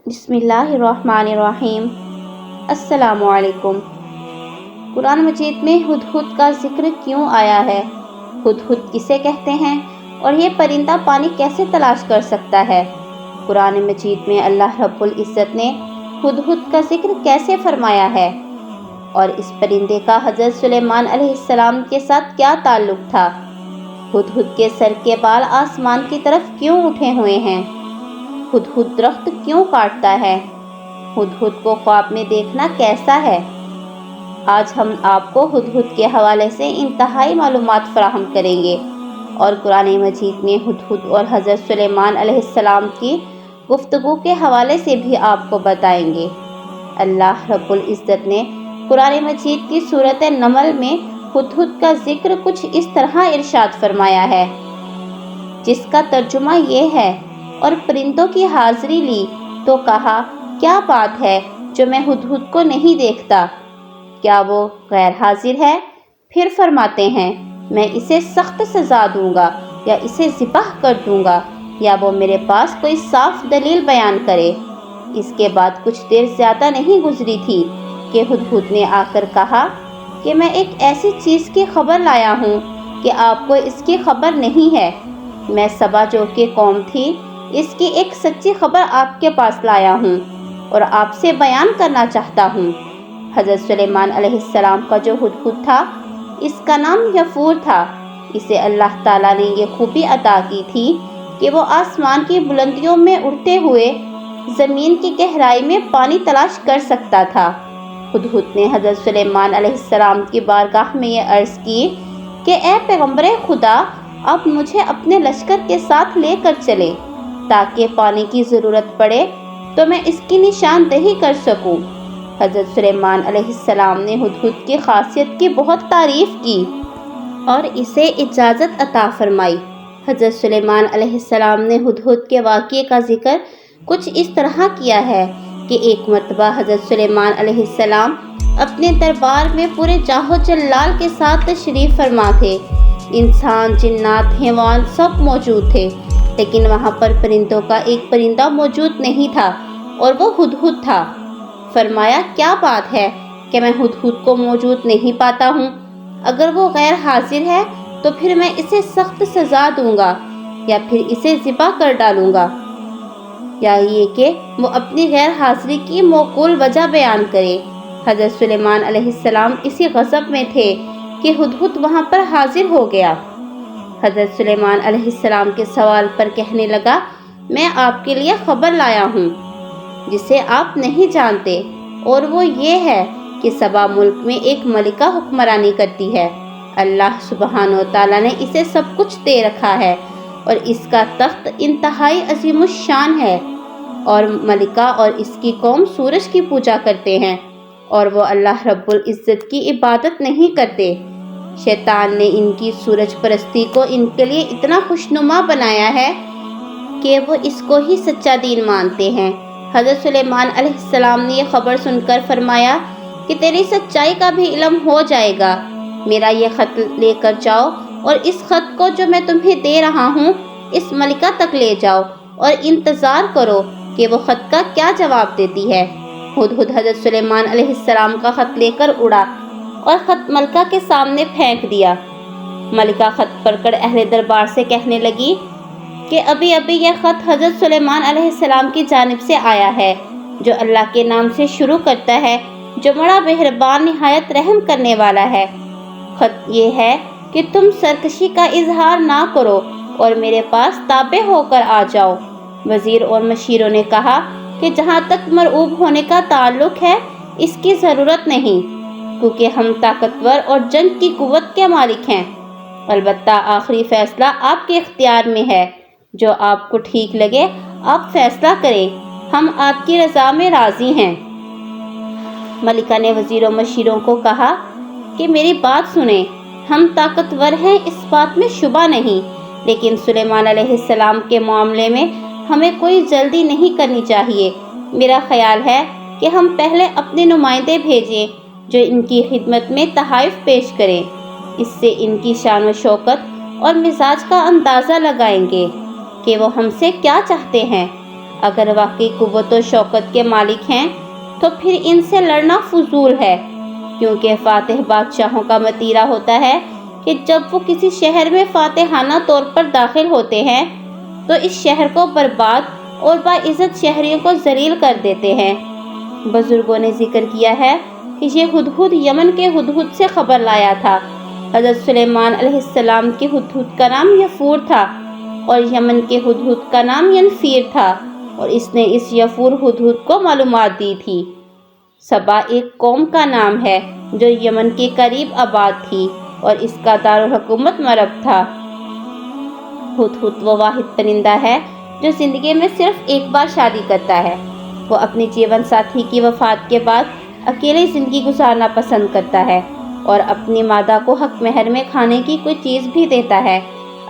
بسم اللہ الرحمن الرحیم۔ السلام علیکم۔ قرآن مجید میں ہدہد کا ذکر کیوں آیا ہے؟ ہدہد کسے کہتے ہیں اور یہ پرندہ پانی کیسے تلاش کر سکتا ہے؟ قرآن مجید میں اللہ رب العزت نے ہدہد کا ذکر کیسے فرمایا ہے؟ اور اس پرندے کا حضرت سلیمان علیہ السلام کے ساتھ کیا تعلق تھا؟ ہدہد کے سر کے بال آسمان کی طرف کیوں اٹھے ہوئے ہیں؟ ہدہد درخت کیوں کاٹتا ہے؟ ہدہد کو خواب میں دیکھنا کیسا ہے؟ آج ہم آپ کو ہدہد کے حوالے سے انتہائی معلومات فراہم کریں گے اور قرآن مجید میں ہدہد اور حضرت سلیمان علیہ السلام کی گفتگو کے حوالے سے بھی آپ کو بتائیں گے۔ اللہ رب العزت نے قرآن مجید کی سورۃ نمل میں ہدہد کا ذکر کچھ اس طرح ارشاد فرمایا ہے، جس کا ترجمہ یہ ہے: اور پرندوں کی حاضری لی تو کہا، کیا بات ہے جو میں ہدہد کو نہیں دیکھتا؟ کیا وہ غیر حاضر ہے؟ پھر فرماتے ہیں، میں اسے سخت سزا دوں گا یا اسے ذبح کر دوں گا یا وہ میرے پاس کوئی صاف دلیل بیان کرے۔ اس کے بعد کچھ دیر زیادہ نہیں گزری تھی کہ ہدہد نے آ کر کہا کہ میں ایک ایسی چیز کی خبر لایا ہوں کہ آپ کو اس کی خبر نہیں ہے۔ میں سبا جو کہ قوم تھی، اس کی ایک سچی خبر آپ کے پاس لایا ہوں اور آپ سے بیان کرنا چاہتا ہوں۔ حضرت سلیمان علیہ السلام کا جو ہدہد تھا، اس کا نام یفور تھا۔ اسے اللہ تعالیٰ نے یہ خوبی عطا کی تھی کہ وہ آسمان کی بلندیوں میں اڑتے ہوئے زمین کی گہرائی میں پانی تلاش کر سکتا تھا۔ ہدہد نے حضرت سلیمان علیہ السلام کی بارگاہ میں یہ عرض کی کہ اے پیغمبر خدا، آپ مجھے اپنے لشکر کے ساتھ لے کر چلے تاکہ پانی کی ضرورت پڑے تو میں اس کی نشاندہی کر سکوں۔ حضرت سلیمان علیہ السلام نے ہدہد کی خاصیت کی بہت تعریف کی اور اسے اجازت عطا فرمائی۔ حضرت سلیمان علیہ السلام نے ہدہد کے واقعے کا ذکر کچھ اس طرح کیا ہے کہ ایک مرتبہ حضرت سلیمان علیہ السلام اپنے دربار میں پورے جاہ و جلال کے ساتھ تشریف فرما تھے۔ انسان، جنات، حیوان سب موجود تھے، لیکن وہاں پر پرندوں کا ایک پرندہ موجود نہیں تھا اور وہ ہدہد تھا۔ فرمایا، کیا بات ہے کہ میں ہدہد کو موجود نہیں پاتا ہوں؟ اگر وہ غیر حاضر ہے تو پھر میں اسے سخت سزا دوں گا یا پھر اسے ذبح کر ڈالوں گا، یا یہ کہ وہ اپنی غیر حاضری کی موقول وجہ بیان کرے۔ حضرت سلیمان علیہ السلام اسی غضب میں تھے کہ ہدہد وہاں پر حاضر ہو گیا۔ حضرت سلیمان علیہ السلام کے سوال پر کہنے لگا، میں آپ کے لیے خبر لایا ہوں جسے آپ نہیں جانتے، اور وہ یہ ہے کہ سبا ملک میں ایک ملکہ حکمرانی کرتی ہے۔ اللہ سبحانہ و تعالیٰ نے اسے سب کچھ دے رکھا ہے اور اس کا تخت انتہائی عظیم الشان ہے، اور ملکہ اور اس کی قوم سورج کی پوجا کرتے ہیں اور وہ اللہ رب العزت کی عبادت نہیں کرتے۔ شیطان نے ان کی سورج پرستی کو ان کے لیے اتنا خوشنما بنایا ہے کہ وہ اس کو ہی سچا دین مانتے ہیں۔ حضرت سلیمان علیہ السلام نے یہ خبر سن کر فرمایا کہ تیری سچائی کا بھی علم ہو جائے گا۔ میرا یہ خط لے کر جاؤ اور اس خط کو جو میں تمہیں دے رہا ہوں اس ملکہ تک لے جاؤ اور انتظار کرو کہ وہ خط کا کیا جواب دیتی ہے۔ ہدہد حضرت سلیمان علیہ السلام کا خط لے کر اڑا اور خط ملکہ کے سامنے پھینک دیا۔ ملکہ خط پڑھ کر اہل دربار سے کہنے لگی کہ ابھی یہ خط حضرت سلیمان علیہ السلام کی جانب سے آیا ہے، جو اللہ کے نام سے شروع کرتا ہے، جو بڑا مہربان نہایت رحم کرنے والا ہے۔ خط یہ ہے کہ تم سرکشی کا اظہار نہ کرو اور میرے پاس تابع ہو کر آ جاؤ۔ وزیر اور مشیروں نے کہا کہ جہاں تک مرعوب ہونے کا تعلق ہے اس کی ضرورت نہیں، کیونکہ ہم طاقتور اور جنگ کی قوت کے مالک ہیں۔ البتہ آخری فیصلہ آپ کے اختیار میں ہے، جو آپ کو ٹھیک لگے آپ فیصلہ کریں، ہم آپ کی رضا میں راضی ہیں۔ ملکہ نے وزیروں مشیروں کو کہا کہ میری بات سنیں، ہم طاقتور ہیں، اس بات میں شبہ نہیں، لیکن سلیمان علیہ السلام کے معاملے میں ہمیں کوئی جلدی نہیں کرنی چاہیے۔ میرا خیال ہے کہ ہم پہلے اپنے نمائندے بھیجیں جو ان کی خدمت میں تحائف پیش کریں، اس سے ان کی شان و شوکت اور مزاج کا اندازہ لگائیں گے کہ وہ ہم سے کیا چاہتے ہیں۔ अगर वाकई कुव्वत और शौकत के मालिक हैं तो फिर इनसे लड़ना फजूल है, क्योंकि फातिह बादशाहों का मतीरा होता है कि जब वो किसी शहर में फातिहाना तौर पर दाखिल होते हैं तो इस शहर को बर्बाद और बाइज़्ज़त शहरियों को ज़लील कर देते हैं। बुजुर्गों ने जिक्र किया है कि ये हुदहुद यमन के हुदहुद से खबर लाया था। हज़रत सुलेमान अलैहिस्सलाम के हुदहुद का नाम यफूर था और यमन के हुदहुद का नाम यनफीर था, और इसने इस यफूर हुदहुद को मालूमात दी थी। सबा एक कौम का नाम है जो यमन के करीब आबाद थी और इसका दारुल हुकूमत मरब था। हुदहुद वो वाहिद परिंदा है जो ज़िंदगी में सिर्फ एक बार शादी करता है। वो अपने जीवन साथी की वफ़ात के बाद अकेले ज़िंदगी गुजारना पसंद करता है और अपनी मादा को हक महर में खाने की कोई चीज़ भी देता है।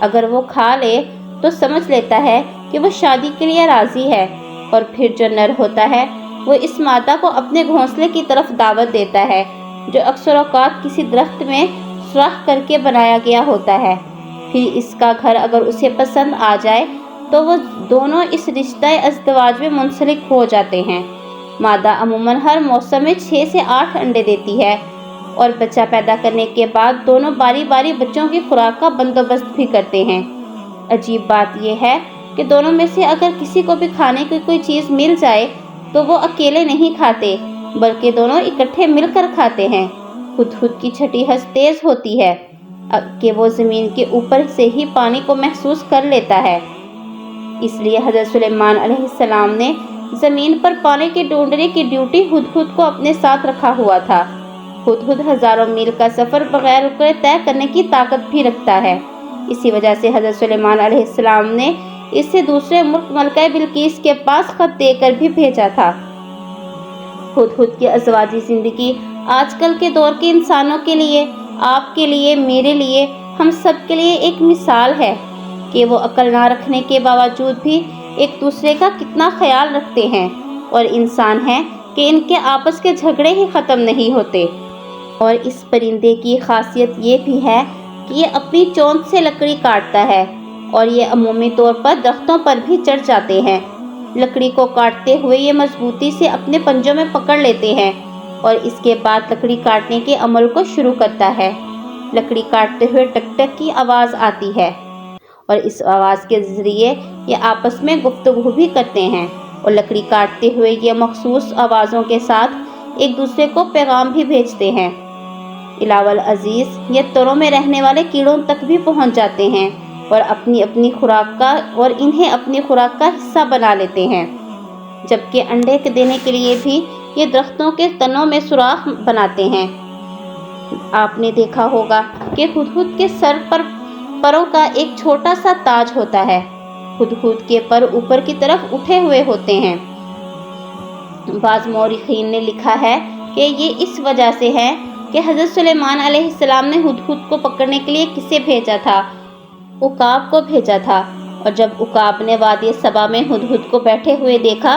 अगर वो खा ले तो समझ लेता है कि वो शादी के लिए राज़ी है, और फिर जो नर होता है वो इस मादा को अपने घोंसले की तरफ दावत देता है, जो अक्सर औक़ात किसी दरख्त में सुराख करके बनाया गया होता है। फिर इसका घर अगर उसे पसंद आ जाए तो वो दोनों इस रिश्ता अज़दवाज में मुंसलिक हो जाते हैं। मादा अमूमन हर मौसम में 6 से 8 अंडे देती है और बच्चा पैदा करने के बाद दोनों बारी बारी बच्चों की खुराक का बंदोबस्त भी करते हैं। अजीब बात यह है कि दोनों में से अगर किसी को भी खाने की कोई चीज़ मिल जाए तो वो अकेले नहीं खाते, बल्कि दोनों इकट्ठे मिलकर खाते हैं। हुदहुद की छठी हंस तेज़ होती है कि वो ज़मीन के ऊपर से ही पानी को महसूस कर लेता है। इसलिए हज़रत सुलेमान अलैहिस्सलाम ने ज़मीन पर पानी के ढूंढने की ड्यूटी हुदहुद को अपने साथ रखा हुआ था। हुदहुद हज़ारों मील का सफ़र बगैर रुके तय करने की ताकत भी रखता है। इसी वजह से हज़रत सुलेमान अलैहिस्सलाम ने इसे दूसरे मुल्क मलका बिल्कीस के पास ख़त देकर भी भेजा था। हुदहुद की अज़वाजी ज़िंदगी आजकल के दौर के इंसानों के लिए, आपके लिए, मेरे लिए, हम सब के लिए एक मिसाल है कि वो अक्ल ना रखने के बावजूद भी एक दूसरे का कितना ख्याल रखते हैं, और इंसान हैं कि इनके आपस के झगड़े ही ख़त्म नहीं होते। और इस परिंदे की खासियत ये भी है कि ये अपनी चोंच से लकड़ी काटता है, और ये अमूमी तौर पर दरख्तों पर भी चढ़ जाते हैं। लकड़ी को काटते हुए ये मजबूती से अपने पंजों में पकड़ लेते हैं और इसके बाद लकड़ी काटने के अमल को शुरू करता है। लकड़ी काटते हुए टक टक की आवाज़ आती है और इस आवाज़ के ज़रिए ये आपस में गुफ्तगू भी करते हैं, और लकड़ी काटते हुए ये मखसूस आवाज़ों के साथ एक दूसरे को पैगाम भी भेजते हैं। इलावल अजीज़ ये तरों में रहने वाले कीड़ों तक भी पहुंच जाते हैं और इन्हें अपनी खुराक का हिस्सा बना लेते हैं। जबकि अंडे देने के लिए भी ये दरख्तों के तनों में सुराख बनाते हैं। आपने देखा होगा कि हुदहुद के सर पर परों का एक छोटा सा ताज होता है। हुदहुद के पर ऊपर की तरफ उठे हुए होते हैं। बाज़ मौरिखीन ने लिखा है कि ये इस वजह से है कि हज़रत सुलेमान अलैहिस्सलाम ने हुदहुद को पकड़ने के लिए किसे भेजा था? उकाब को भेजा था, और जब उकाब ने वादी सबा में हुदहुद को बैठे हुए देखा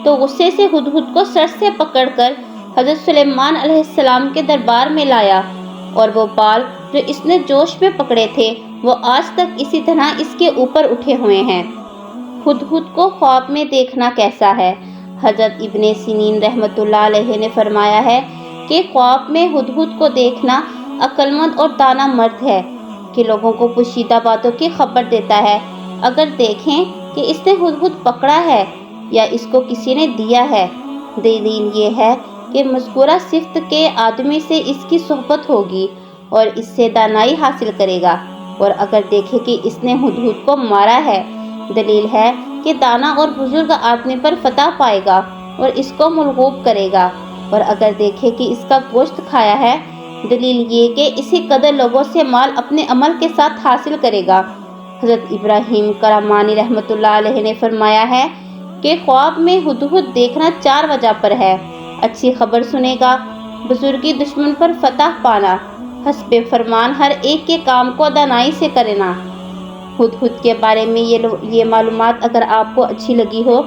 तो गुस्से से हुदहुद को सर से पकड़कर हज़रत सुलेमान अलैहिस्सलाम के दरबार में लाया, और वो बाल जो इसने जोश में पकड़े थे वो आज तक इसी तरह इसके ऊपर उठे हुए हैं। हुदहुद को ख्वाब में देखना कैसा है? हज़रत इब्ने सिनीन रहमतुल्लाह अलैहि ने फरमाया है कि ख्वाब में हुदहुद को देखना अक्लमंद और दाना मर्द है कि लोगों को पोशीदा बातों की खबर देता है। अगर देखें कि इसने हुदहुद पकड़ा है या इसको किसी ने दिया है, दलील ये है कि मज़कूरा सिफ्त के आदमी से इसकी सोहबत होगी और इससे दानाई हासिल करेगा, और अगर देखे कि इसने हुदहुद को मारा है, दलील है कि दाना और बुजुर्ग आदमी पर फतह पाएगा और इसको मलगूब करेगा, और अगर देखे कि इसका गोश्त खाया है, दलील ये कि इसी कदर लोगों से माल अपने अमल के साथ हासिल करेगा। हज़रत इब्राहीम करमानी रहमतुल्लाह अलैहि ने फरमाया है कि ख्वाब में हुदहुद देखना 4 वजह पर है: अच्छी खबर सुनेगा, बुजुर्गी दुश्मन पर फतह पाना, हस्बे फरमान हर एक के काम को दानाई से करना। हुदहुद के बारे में ये मालूमात अगर आपको अच्छी लगी हो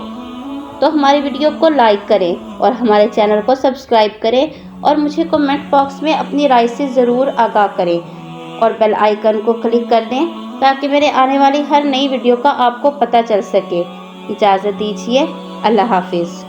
तो हमारी वीडियो को लाइक करें और हमारे चैनल को सब्सक्राइब करें, और मुझे कमेंट बॉक्स में अपनी राय से ज़रूर आगाह करें, और बेल आइकन को क्लिक कर दें ताकि मेरे आने वाली हर नई वीडियो का आपको पता चल सके। इजाज़त दीजिए। अल्लाह हाफिज़।